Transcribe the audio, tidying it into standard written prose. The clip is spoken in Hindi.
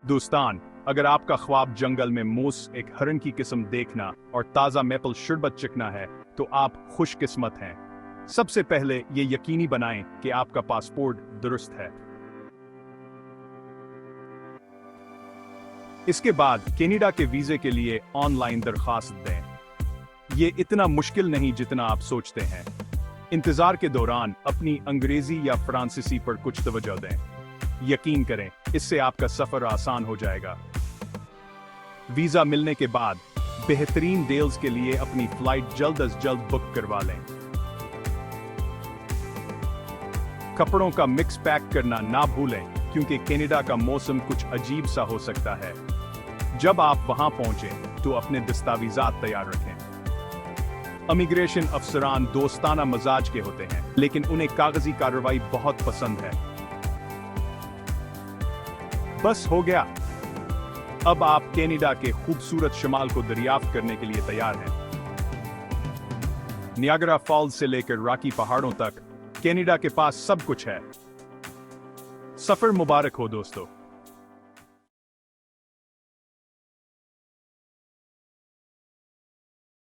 दोस्तान, अगर आपका ख्वाब जंगल में मूस एक हरण की किस्म देखना और ताज़ा मैपल शरबत चखना है, तो आप खुशकिस्मत हैं। सबसे पहले ये यकीनी बनाएं कि आपका पासपोर्ट दुरुस्त है। इसके बाद कनाडा के वीजे के लिए ऑनलाइन दरखास्त दें। ये इतना मुश्किल नहीं जितना आप सोचते हैं। इंतजार के दौरान अपनी अंग्रेजी या फ्रांसीसी पर कुछ तवज्जो दें। यकीन करें, इससे आपका सफर आसान हो जाएगा। वीजा मिलने के बाद बेहतरीन डील्स के लिए अपनी फ्लाइट जल्द अज जल्द बुक करवा लें। कपड़ों का मिक्स पैक करना ना भूलें, क्योंकि कनाडा का मौसम कुछ अजीब सा हो सकता है। जब आप वहां पहुंचें तो अपने दस्तावेजात तैयार रखें। इमिग्रेशन अफसरान दोस्ताना मजाज के होते हैं, लेकिन उन्हें कागजी कार्रवाई बहुत पसंद है। बस हो गया। अब आप कनाडा के खूबसूरत शमाल को दरियाफ्त करने के लिए तैयार हैं। नियाग्रा फॉल्स से लेकर रॉकी पहाड़ों तक कनाडा के पास सब कुछ है। सफर मुबारक हो दोस्तों।